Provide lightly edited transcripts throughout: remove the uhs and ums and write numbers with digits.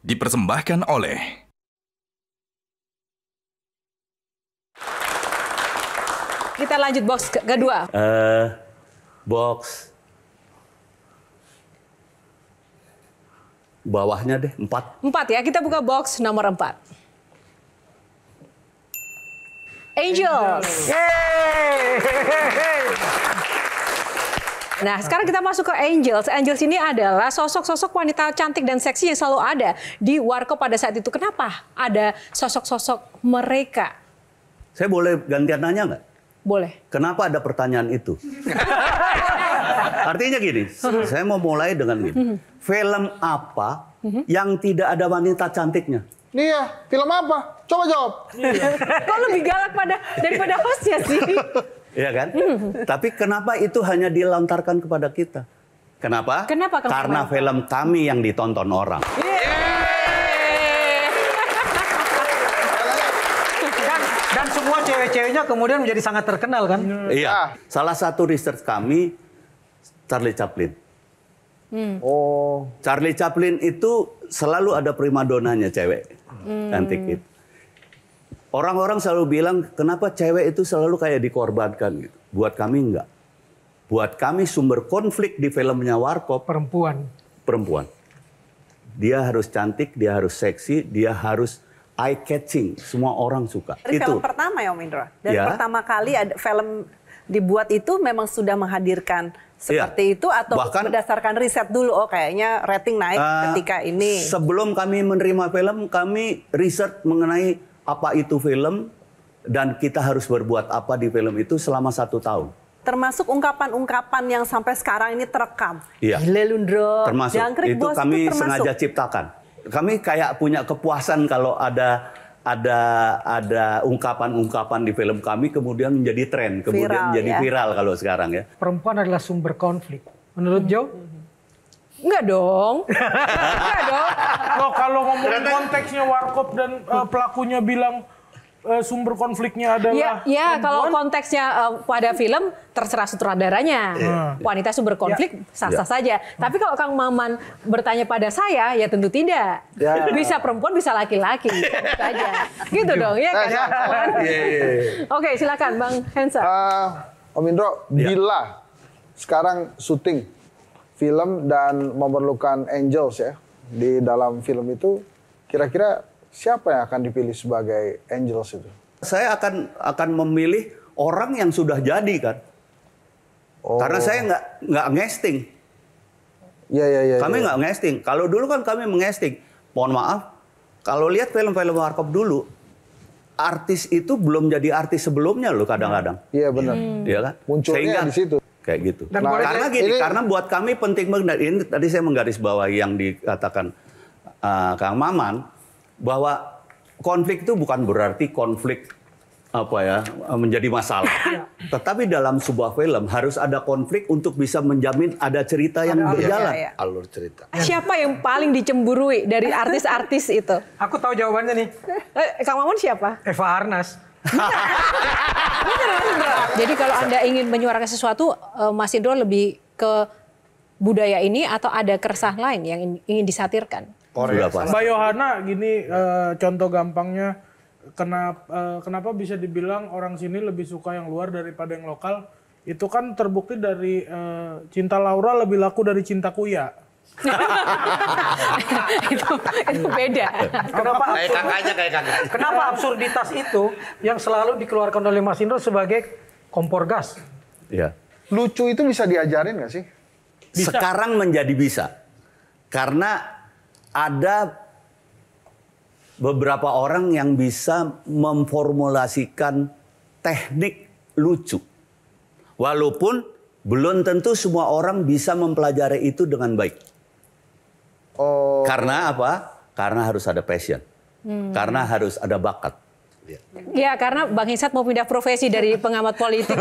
dipersembahkan oleh Kita lanjut box kedua. Box bawahnya deh, 4. 4 ya, kita buka box nomor 4. Angels. Nah, sekarang kita masuk ke Angels. Angels ini adalah sosok-sosok wanita cantik dan seksi yang selalu ada di Warkop pada saat itu. Kenapa ada sosok-sosok mereka? Saya boleh gantian nanya nggak? Boleh. Kenapa ada pertanyaan itu? Artinya gini, saya mau mulai dengan gini. Film apa yang tidak ada wanita cantiknya? Iya, film apa? Coba jawab. Kok lebih galak daripada hostnya sih? Iya kan? Tapi kenapa itu hanya dilontarkan kepada kita? Kenapa? Kenapa? Karena film kami yang ditonton orang. Dan semua cewek-ceweknya kemudian menjadi sangat terkenal kan? Iya. Salah satu research kami, Charlie Chaplin. Oh, Charlie Chaplin itu selalu ada primadonanya cewek. Cantik itu. Orang-orang selalu bilang, kenapa cewek itu selalu kayak dikorbankan gitu. Buat kami enggak. Buat kami sumber konflik di filmnya Warkop. Perempuan. Dia harus cantik, dia harus seksi, dia harus eye-catching. Semua orang suka. Dari itu. film pertama ya Om Indro? Dari Ya. pertama kali ada film dibuat itu memang sudah menghadirkan seperti itu atau Bahkan, berdasarkan riset dulu, oh kayaknya rating naik ketika ini. Sebelum kami menerima film, kami riset mengenai apa itu film dan kita harus berbuat apa di film itu selama 1 tahun. Termasuk ungkapan-ungkapan yang sampai sekarang ini terekam. Iya. Gile Lundro, Termasuk Jangkrik itu Bos kami itu termasuk. sengaja ciptakan. Kami kayak punya kepuasan kalau ada ungkapan-ungkapan di film kami kemudian menjadi tren, kemudian Viral, menjadi ya. viral kalau sekarang ya. Perempuan adalah sumber konflik. Menurut Joe? Enggak dong. Enggak dong. Loh, kalau ngomongin konteksnya Warkop dan pelakunya bilang sumber konfliknya adalah Ya, kalau perempuan, konteksnya pada film terserah sutradaranya. Wanita sumber konflik sah-sah saja. Tapi kalau Kang Maman bertanya pada saya, ya tentu tidak. Ya. Bisa perempuan, bisa laki-laki. Gitu aja. Gitu dong, ya kan? Oke, silakan Bang Hensa. Om Indro, bila sekarang syuting film dan memerlukan angels ya di dalam film itu, kira-kira siapa yang akan dipilih sebagai angels itu? Saya akan memilih orang yang sudah jadi kan. Karena saya nggak ngesting. Iya. Kami nggak ngesting. Kalau dulu kan kami mengesting. Mohon maaf, kalau lihat film-film Warkop dulu, artis itu belum jadi artis sebelumnya loh kadang-kadang. Iya benar. Iya kan? Munculnya di situ. Kayak gitu. Dan Karena gini, ini- karena buat kami penting banget. Ini tadi saya menggarisbawahi yang dikatakan Kang Maman, bahwa konflik itu bukan berarti konflik menjadi masalah. Tetapi dalam sebuah film harus ada konflik untuk bisa menjamin ada cerita yang berjalan. Iya. Alur cerita. Siapa yang paling dicemburui dari artis-artis itu? Aku tahu jawabannya nih. Kang Maman siapa? Eva Arnas. Jadi kalau Anda ingin menyuarakan sesuatu, Mas Indro lebih ke budaya ini atau ada keresahan lain yang ingin disatirkan? Sudah pasti. Mbak Yohana gini contoh gampangnya kenapa bisa dibilang orang sini lebih suka yang luar daripada yang lokal, itu kan terbukti dari Cinta Laura lebih laku dari Cinta Kuya. itu beda. Kenapa absurditas itu yang selalu dikeluarkan oleh Mas Indro sebagai kompor gas? Ya. Lucu itu bisa diajarin nggak sih? Sekarang menjadi bisa. Karena ada beberapa orang yang bisa memformulasikan teknik lucu. Walaupun belum tentu semua orang bisa mempelajari itu dengan baik. Oh, Karena apa? Karena harus ada passion. Karena harus ada bakat. Ya, karena Bang Hinsat mau pindah profesi dari pengamat politik.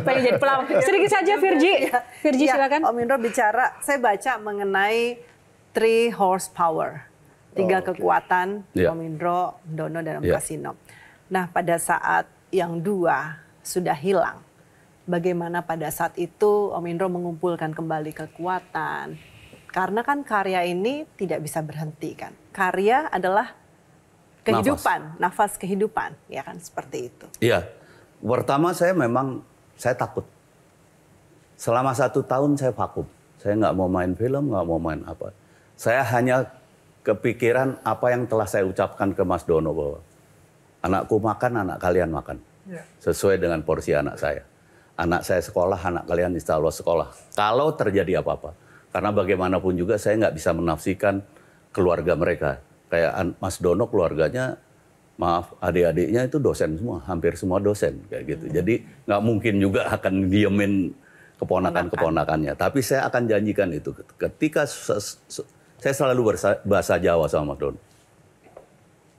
Pengen jadi pelawak. Sedikit saja, Virgi. Virgi, Ya, silakan. Om Indro bicara, saya baca mengenai 3 horsepower. 3 kekuatan, Ya. Om Indro, Dono, dan Om Ya. Kasino. Nah, pada saat yang 2 sudah hilang, bagaimana pada saat itu Om Indro mengumpulkan kembali kekuatan, Karena kan karya ini tidak bisa berhenti kan. Karya adalah kehidupan, nafas kehidupan, ya kan, seperti itu. Iya, pertama saya takut. Selama 1 tahun saya vakum. Saya nggak mau main film, nggak mau main apa. Saya hanya kepikiran apa yang telah saya ucapkan ke Mas Dono bahwa anakku makan, anak kalian makan. Sesuai dengan porsi anak saya. Anak saya sekolah, anak kalian insya Allah sekolah. Kalau terjadi apa-apa. Karena bagaimanapun juga saya nggak bisa menafsirkan keluarga mereka. Kayak Mas Dono keluarganya, maaf, adik-adiknya itu dosen semua. Hampir semua dosen kayak gitu. Jadi nggak mungkin juga akan diemin keponakan-keponakannya. Tapi saya akan janjikan itu. Ketika saya selalu bahasa Jawa sama Mas Dono.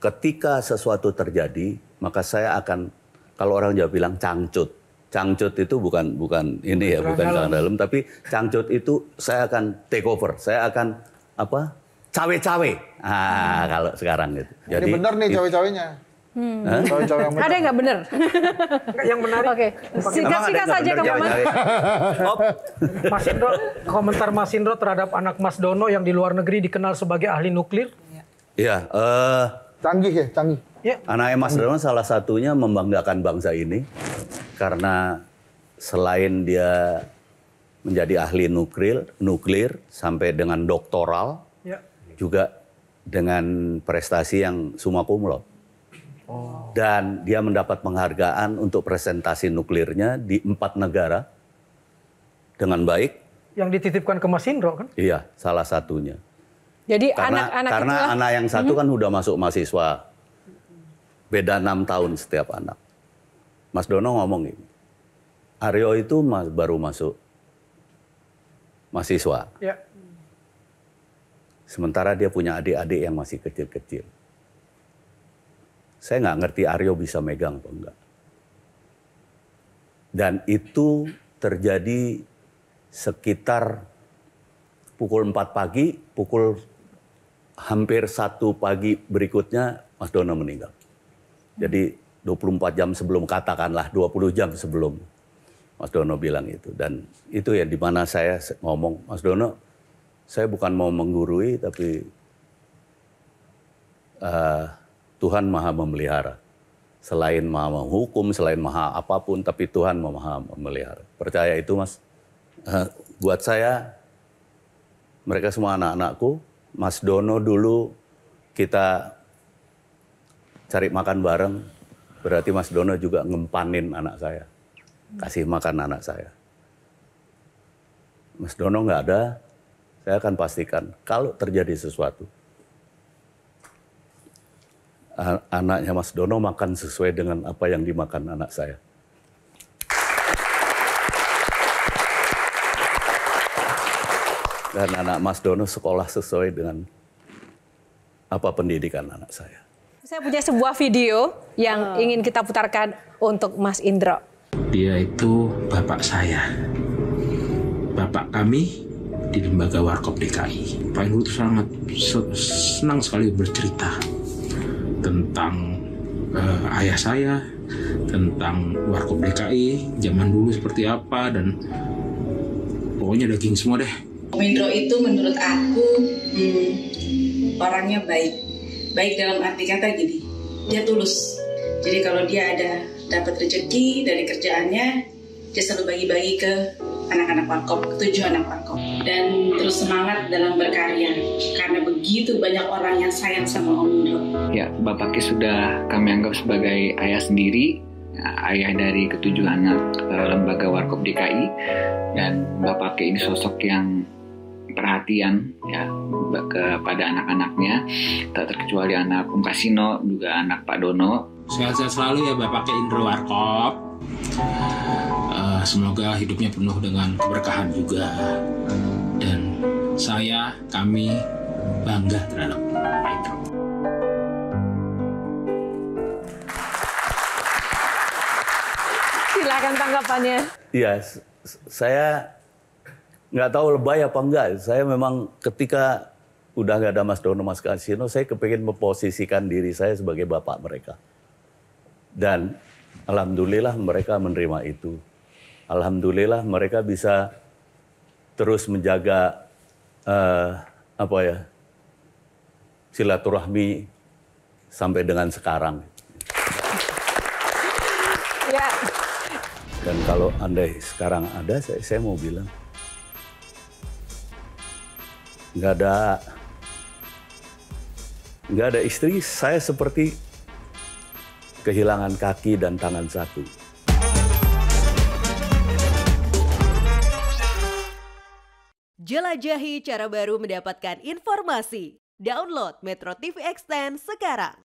Ketika sesuatu terjadi, maka saya akan, kalau orang Jawa bilang cangcut. Cangcut itu bukan ini ya, bukan tangan dalam, tapi cangcut itu saya akan take over, saya akan cawe-cawe. Kalau sekarang gitu. Jadi benar nih cawe-cawenya. Cawe-cawe yang benar. Ada yang nggak benar? Yang menarik. Oke, singkat saja Kang Maman. Mas Indro, komentar Mas Indro terhadap anak Mas Dono yang di luar negeri dikenal sebagai ahli nuklir. Iya. Canggih ya, canggih. Ya. Anak Mas Dono salah satunya membanggakan bangsa ini karena selain dia menjadi ahli nuklir sampai dengan doktoral, juga dengan prestasi yang summa cum laude. Dan dia mendapat penghargaan untuk presentasi nuklirnya di 4 negara dengan baik. Yang dititipkan ke Mas Indro kan? Iya, salah satunya. Jadi Karena itulah, anak yang satu kan udah masuk mahasiswa. Beda 6 tahun setiap anak. Mas Dono ngomong ini, Aryo itu baru masuk mahasiswa. Ya. Sementara dia punya adik-adik yang masih kecil-kecil. Saya nggak ngerti Aryo bisa megang atau enggak. Dan itu terjadi sekitar pukul 4 pagi, pukul hampir 1 pagi berikutnya Mas Dono meninggal. Jadi 24 jam sebelum, katakanlah 20 jam sebelum Mas Dono bilang itu. Dan itu ya di mana saya ngomong, Mas Dono, saya bukan mau menggurui, tapi Tuhan maha memelihara. Selain maha menghukum, selain maha apapun, tapi Tuhan maha memelihara. Percaya itu Mas. Buat saya, mereka semua anak-anakku, Mas Dono dulu kita cari makan bareng, berarti Mas Dono juga ngempanin anak saya. Kasih makan anak saya. Mas Dono nggak ada, saya akan pastikan kalau terjadi sesuatu, anaknya Mas Dono makan sesuai dengan apa yang dimakan anak saya. Dan anak Mas Dono sekolah sesuai dengan apa pendidikan anak saya. Saya punya sebuah video yang ingin kita putarkan untuk Mas Indro. Dia itu bapak saya. Bapak kami di Lembaga Warkop DKI. Pak Indro itu sangat senang sekali bercerita tentang ayah saya, tentang Warkop DKI, zaman dulu seperti apa, dan pokoknya daging semua deh. Om Indro itu menurut aku orangnya baik. Baik dalam arti kata gini, dia tulus. Jadi kalau dia dapat rezeki dari kerjaannya, dia selalu bagi-bagi ke anak-anak Warkop, ke 7 anak Warkop. Dan terus semangat dalam berkarya, karena begitu banyak orang yang sayang sama Om Indro. Ya, Bapak Ki sudah kami anggap sebagai ayah sendiri, ayah dari ke-7 anak Lembaga Warkop DKI. Dan Bapak Ki ini sosok yang perhatian ya kepada anak-anaknya, tak terkecuali anak Om Kasino, juga anak Pak Dono. Sehat-sehat selalu ya Bapak Indro Warkop. Semoga hidupnya penuh dengan keberkahan juga. Dan kami bangga terhadap Pak Indro. Silakan tanggapannya. Iya, saya nggak tahu lebay apa enggak. Saya memang ketika udah nggak ada Mas Dono, Mas Kasino, saya kepingin memposisikan diri saya sebagai bapak mereka. Dan alhamdulillah mereka menerima itu. Alhamdulillah mereka bisa terus menjaga silaturahmi sampai dengan sekarang. Ya. Dan kalau andai sekarang ada, saya mau bilang nggak ada istri, saya seperti kehilangan kaki dan tangan satu. Jelajahi cara baru mendapatkan informasi. Download Metro TV Extend sekarang.